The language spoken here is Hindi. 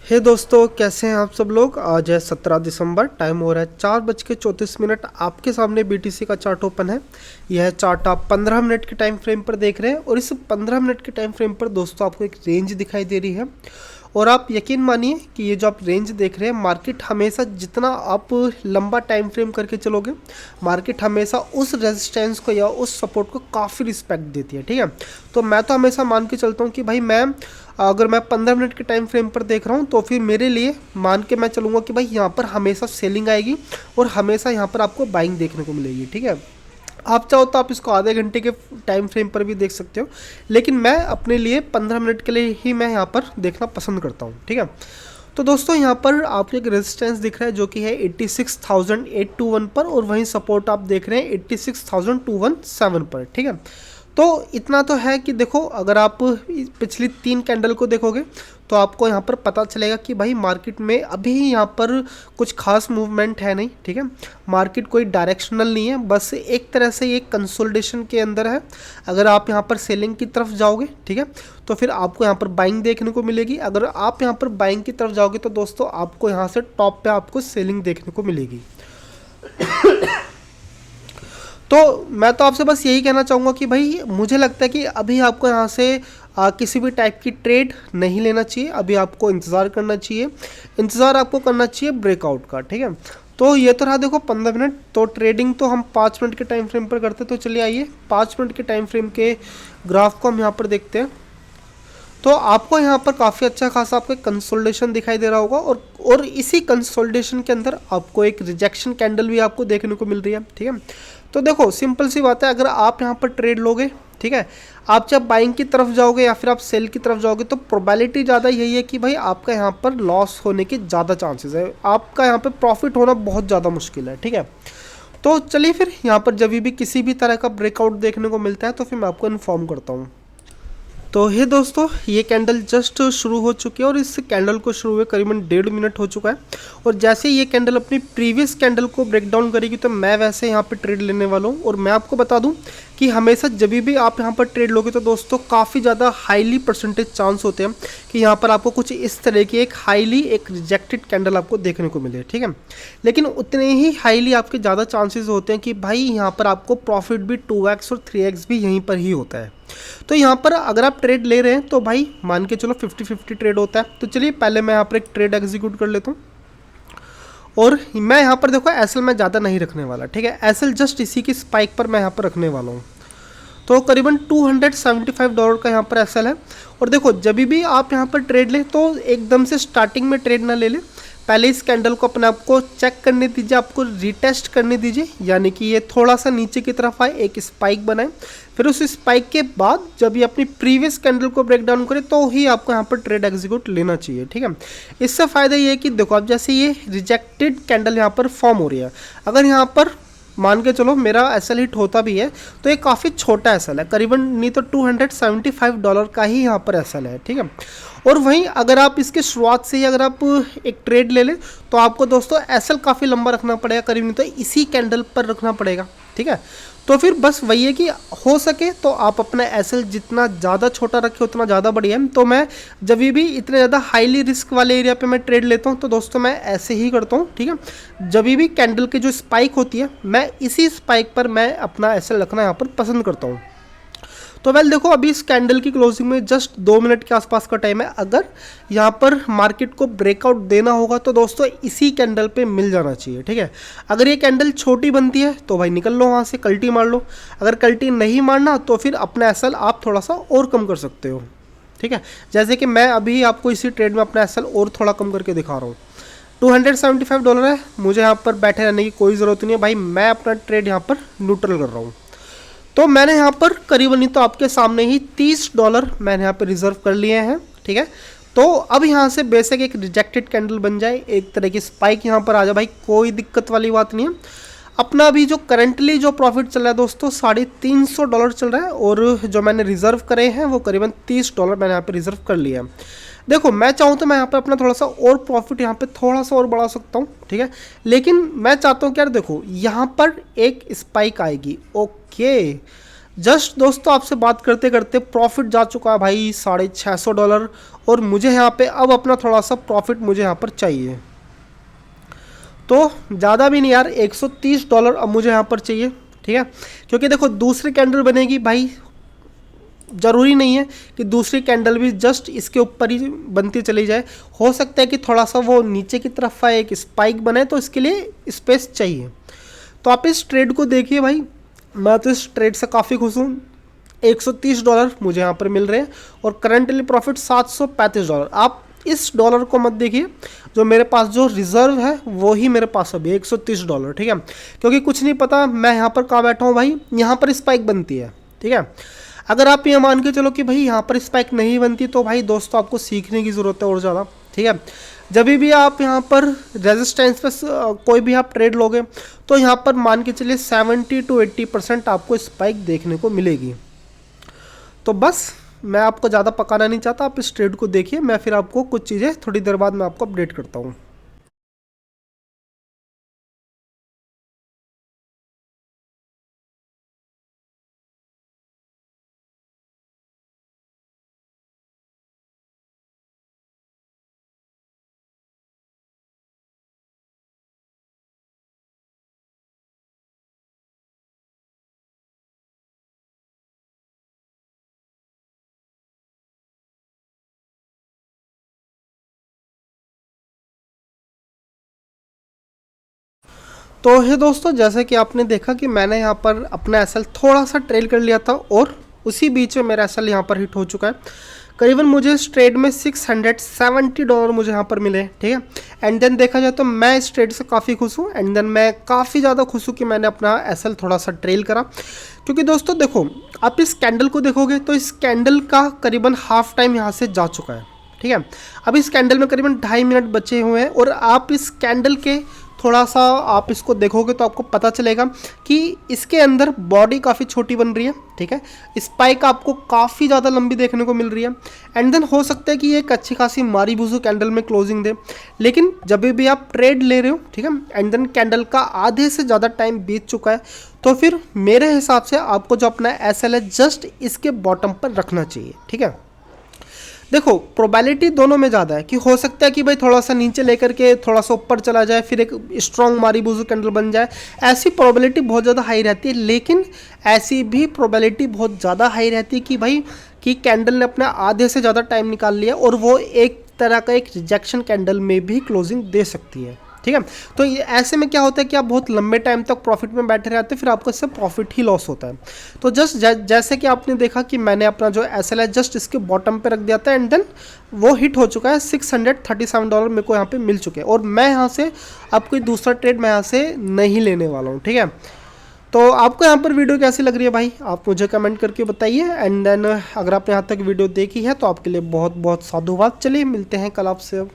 हे दोस्तों, कैसे हैं आप सब लोग। आज है 17 दिसंबर, टाइम हो रहा है 4:34। आपके सामने बीटीसी का चार्ट ओपन है। यह चार्ट आप 15 मिनट के टाइम फ्रेम पर देख रहे हैं और इस 15 मिनट के टाइम फ्रेम पर दोस्तों आपको एक रेंज दिखाई दे रही है। और आप यकीन मानिए कि ये जो आप रेंज देख रहे हैं, मार्केट हमेशा जितना आप लंबा टाइम फ्रेम करके चलोगे, मार्केट हमेशा उस रेजिस्टेंस को या उस सपोर्ट को काफ़ी रिस्पेक्ट देती है। ठीक है, तो मैं तो हमेशा मान के चलता हूँ कि भाई अगर मैं 15 मिनट के टाइम फ्रेम पर देख रहा हूँ तो फिर मेरे लिए मान के मैं चलूँगा कि भाई यहाँ पर हमेशा सेलिंग आएगी और हमेशा यहाँ पर आपको बाइंग देखने को मिलेगी। ठीक है, आप चाहो तो आप इसको आधे घंटे के टाइम फ्रेम पर भी देख सकते हो, लेकिन मैं अपने लिए 15 मिनट के लिए ही मैं यहाँ पर देखना पसंद करता हूँ। ठीक है, तो दोस्तों यहाँ पर आपको एक रेजिस्टेंस दिख रहा है जो कि है 86,821 पर, और वहीं सपोर्ट आप देख रहे हैं 86,217 पर। ठीक है, तो इतना तो है कि देखो, अगर आप पिछली 3 कैंडल को देखोगे तो आपको यहाँ पर पता चलेगा कि भाई मार्केट में अभी यहाँ पर कुछ खास मूवमेंट है नहीं। ठीक है, मार्केट कोई डायरेक्शनल नहीं है, बस एक तरह से ये कंसोलिडेशन के अंदर है। अगर आप यहाँ पर सेलिंग की तरफ जाओगे, ठीक है, तो फिर आपको यहाँ पर बाइंग देखने को मिलेगी। अगर आप यहाँ पर बाइंग की तरफ जाओगे तो दोस्तों आपको यहाँ से टॉप पे आपको सेलिंग देखने को मिलेगी। तो मैं तो आपसे बस यही कहना चाहूँगा कि भाई मुझे लगता है कि अभी आपको यहाँ से किसी भी टाइप की ट्रेड नहीं लेना चाहिए। अभी आपको इंतज़ार करना चाहिए, इंतज़ार आपको करना चाहिए ब्रेकआउट का। ठीक है, तो ये तो रहा देखो 15 मिनट। तो ट्रेडिंग तो हम 5 मिनट के टाइम फ्रेम पर करते, तो चलिए आइए 5 मिनट के टाइम फ्रेम के ग्राफ को हम यहाँ पर देखते हैं। तो आपको यहाँ पर काफ़ी अच्छा खासा आपको कंसोलिडेशन दिखाई दे रहा होगा, और इसी कंसोलिडेशन के अंदर आपको एक रिजेक्शन कैंडल भी आपको देखने को मिल रही है। ठीक है, तो देखो सिंपल सी बात है, अगर आप यहाँ पर ट्रेड लोगे, ठीक है, आप जब बाइंग की तरफ जाओगे या फिर आप सेल की तरफ जाओगे, तो प्रोबेबिलिटी ज़्यादा यही है कि भाई आपका यहाँ पर लॉस होने के ज़्यादा चांसेस है, आपका यहाँ पर प्रॉफिट होना बहुत ज़्यादा मुश्किल है। ठीक है, तो चलिए फिर यहाँ पर जब भी किसी भी तरह का ब्रेकआउट देखने को मिलता है तो फिर मैं आपको इन्फॉर्म करता हूँ। तो हे दोस्तों, ये कैंडल जस्ट शुरू हो चुकी है और इस कैंडल को शुरू हुए करीबन 1.5 मिनट हो चुका है। और जैसे ये कैंडल अपनी प्रीवियस कैंडल को ब्रेक डाउन करेगी तो मैं वैसे यहाँ पे ट्रेड लेने वाला हूँ। और मैं आपको बता दूँ कि हमेशा जब भी आप यहाँ पर ट्रेड लोगे तो दोस्तों काफ़ी ज़्यादा हाईली परसेंटेज चांस होते हैं कि यहाँ पर आपको कुछ इस तरह की एक रिजेक्टेड कैंडल आपको देखने को मिले। ठीक है, लेकिन उतने ही हाईली आपके ज़्यादा चांसेस होते हैं कि भाई यहाँ पर आपको प्रॉफिट भी 2x और 3x भी यहीं पर ही होता है। तो यहाँ पर अगर आप ट्रेड ले रहे हैं तो भाई मान के चलो 50-50 ट्रेड होता है। तो चलिए पहले मैं यहाँ पर एक ट्रेड एग्जीक्यूट कर लेता हूँ, और मैं यहाँ पर देखो एसएल मैं ज़्यादा नहीं रखने वाला। ठीक है, एसएल जस्ट इसी की स्पाइक पर मैं यहाँ पर रखने वाला हूँ। तो करीबन $275 का यहाँ पर एसएल है। और देखो जब भी आप यहाँ पर ट्रेड लें तो एकदम से स्टार्टिंग में ट्रेड ना ले लें, पहले इस कैंडल को अपने आप को चेक करने दीजिए, आपको रीटेस्ट करने दीजिए, यानी कि ये थोड़ा सा नीचे की तरफ आए, एक स्पाइक बनाए, फिर उस स्पाइक के बाद जब ये अपनी प्रीवियस कैंडल को ब्रेक डाउन करे तो ही आपको यहाँ पर ट्रेड एग्जीक्यूट लेना चाहिए। ठीक है, इससे फ़ायदा ये है कि देखो अब जैसे ये रिजेक्टेड कैंडल यहाँ पर फॉर्म हो रही है, अगर यहाँ पर मान के चलो मेरा एसएल हिट होता भी है तो ये काफ़ी छोटा एसएल है, करीबन नहीं तो $275 का ही यहाँ पर एसएल है। ठीक है, और वहीं अगर आप इसके शुरुआत से ही अगर आप एक ट्रेड ले लें तो आपको दोस्तों एसएल काफ़ी लंबा रखना पड़ेगा, करीब नहीं तो इसी कैंडल पर रखना पड़ेगा। ठीक है, तो फिर बस वही है कि हो सके तो आप अपना एसएल जितना ज़्यादा छोटा रखें उतना ज़्यादा बढ़िया है। तो मैं जब भी इतने ज़्यादा हाईली रिस्क वाले एरिया पे मैं ट्रेड लेता हूँ तो दोस्तों मैं ऐसे ही करता हूँ। ठीक है, जब भी कैंडल की जो स्पाइक होती है मैं इसी स्पाइक पर मैं अपना एसएल रखना यहाँ पर पसंद करता हूँ। तो वेल देखो अभी इस कैंडल की क्लोजिंग में जस्ट 2 मिनट के आसपास का टाइम है। अगर यहाँ पर मार्केट को ब्रेकआउट देना होगा तो दोस्तों इसी कैंडल पे मिल जाना चाहिए। ठीक है, अगर ये कैंडल छोटी बनती है तो भाई निकल लो वहाँ से, कल्टी मार लो। अगर कल्टी नहीं मारना तो फिर अपना एसएल आप थोड़ा सा और कम कर सकते हो। ठीक है, जैसे कि मैं अभी आपको इसी ट्रेड में अपना एसएल और थोड़ा कम करके दिखा रहा हूँ। $275 है, मुझे यहाँ पर बैठे रहने की कोई ज़रूरत नहीं है भाई, मैं अपना ट्रेड यहाँ पर न्यूट्रल कर रहा हूँ। तो मैंने यहाँ पर करीबन नहीं तो आपके सामने ही $30 मैंने यहाँ पर रिजर्व कर लिए हैं। ठीक है, तो अब यहाँ से बेसिक एक रिजेक्टेड कैंडल बन जाए, एक तरह की स्पाइक यहाँ पर आ जाए भाई, कोई दिक्कत वाली बात नहीं है। अपना अभी जो करंटली जो प्रॉफिट चल रहा है दोस्तों $350 चल रहा है, और जो मैंने रिजर्व करे हैं वो करीबन $30 मैंने यहाँ पर रिजर्व कर लिया है। देखो मैं चाहूँ तो मैं यहाँ पर अपना थोड़ा सा और प्रॉफिट यहाँ पे थोड़ा सा और बढ़ा सकता हूँ। ठीक है, लेकिन मैं चाहता हूँ कि यार देखो यहाँ पर एक स्पाइक आएगी। ओके, जस्ट दोस्तों आपसे बात करते करते प्रॉफिट जा चुका है भाई $650, और मुझे यहाँ पे अब अपना थोड़ा सा प्रॉफिट मुझे यहाँ पर चाहिए। तो ज़्यादा भी नहीं यार, $130 अब मुझे यहाँ पर चाहिए, ठीक है। क्योंकि देखो दूसरी कैंडल बनेगी भाई, ज़रूरी नहीं है कि दूसरी कैंडल भी जस्ट इसके ऊपर ही बनती चली जाए, हो सकता है कि थोड़ा सा वो नीचे की तरफ आए, एक स्पाइक बने, तो इसके लिए स्पेस चाहिए। तो आप इस ट्रेड को देखिए भाई, मैं तो इस ट्रेड से काफ़ी खुश हूँ। $130 मुझे यहाँ पर मिल रहे हैं, और करंटली प्रॉफिट $735। आप इस डॉलर को मत देखिए, जो मेरे पास जो रिजर्व है वो ही मेरे पास अभी $130, ठीक है। क्योंकि कुछ नहीं पता मैं यहाँ पर कहाँ बैठा हूँ भाई, यहाँ पर स्पाइक बनती है, ठीक है। अगर आप ये मान के चलो कि भाई यहाँ पर स्पाइक नहीं बनती, तो भाई दोस्तों आपको सीखने की ज़रूरत है और ज़्यादा, ठीक है। जब भी आप यहाँ पर रेजिस्टेंस पे कोई भी आप ट्रेड लोगे, तो यहाँ पर मान के चलिए 70 to 80% आपको स्पाइक देखने को मिलेगी। तो बस मैं आपको ज़्यादा पकाना नहीं चाहता, आप इस ट्रेड को देखिए, मैं फिर आपको कुछ चीज़ें थोड़ी देर बाद मैं आपको अपडेट करता हूँ। तो हे दोस्तों, जैसे कि आपने देखा कि मैंने यहाँ पर अपना एसएल थोड़ा सा ट्रेल कर लिया था, और उसी बीच में मेरा एसएल यहाँ पर हिट हो चुका है। करीबन मुझे इस ट्रेड में $670 मुझे यहाँ पर मिले, ठीक है। एंड देन देखा जाए तो मैं इस ट्रेड से काफ़ी खुश हूँ, एंड देन मैं काफ़ी ज़्यादा खुश हूँ कि मैंने अपना एसएल थोड़ा सा ट्रेल करा। क्योंकि दोस्तों देखो, आप इस कैंडल को देखोगे तो इस कैंडल का करीबन हाफ टाइम यहाँ से जा चुका है, ठीक है। अब इस कैंडल में करीबन 2.5 मिनट बचे हुए हैं, और आप इस कैंडल के थोड़ा सा आप इसको देखोगे तो आपको पता चलेगा कि इसके अंदर बॉडी काफ़ी छोटी बन रही है, ठीक है। स्पाइक आपको काफ़ी ज़्यादा लंबी देखने को मिल रही है, एंड देन हो सकता है कि ये एक अच्छी खासी मारी बुजू कैंडल में क्लोजिंग दे। लेकिन जब भी आप ट्रेड ले रहे हो, ठीक है, एंड देन कैंडल का आधे से ज़्यादा टाइम बीत चुका है, तो फिर मेरे हिसाब से आपको जो अपना एसएल है जस्ट इसके बॉटम पर रखना चाहिए, ठीक है। देखो प्रोबेबिलिटी दोनों में ज़्यादा है कि हो सकता है कि भाई थोड़ा सा नीचे लेकर के थोड़ा सा ऊपर चला जाए, फिर एक स्ट्रॉन्ग मारीबुजू कैंडल बन जाए, ऐसी प्रोबेबिलिटी बहुत ज़्यादा हाई रहती है। लेकिन ऐसी भी प्रोबेबिलिटी बहुत ज़्यादा हाई रहती है कि भाई कि कैंडल ने अपना आधे से ज़्यादा टाइम निकाल लिया, और वो एक तरह का एक रिजेक्शन कैंडल में भी क्लोजिंग दे सकती है, ठीक है। तो ऐसे में क्या होता है कि आप बहुत लंबे टाइम तक प्रॉफिट में बैठे रहते हैं, फिर आपको इससे प्रॉफिट ही लॉस होता है। तो जस्ट जैसे कि आपने देखा कि मैंने अपना जो एसएल है जस्ट इसके बॉटम पे रख दिया था, एंड देन वो हिट हो चुका है। $637 मेरे को यहाँ पे मिल चुके हैं, और मैं यहाँ से अब कोई दूसरा ट्रेड मैं यहाँ से नहीं लेने वाला हूँ, ठीक है। तो आपको यहाँ पर वीडियो कैसी लग रही है भाई, आप मुझे कमेंट करके बताइए। एंड देन अगर आपने यहाँ तक वीडियो देखी है तो आपके लिए बहुत बहुत साधुवाद। चलिए मिलते हैं कल आपसे। अब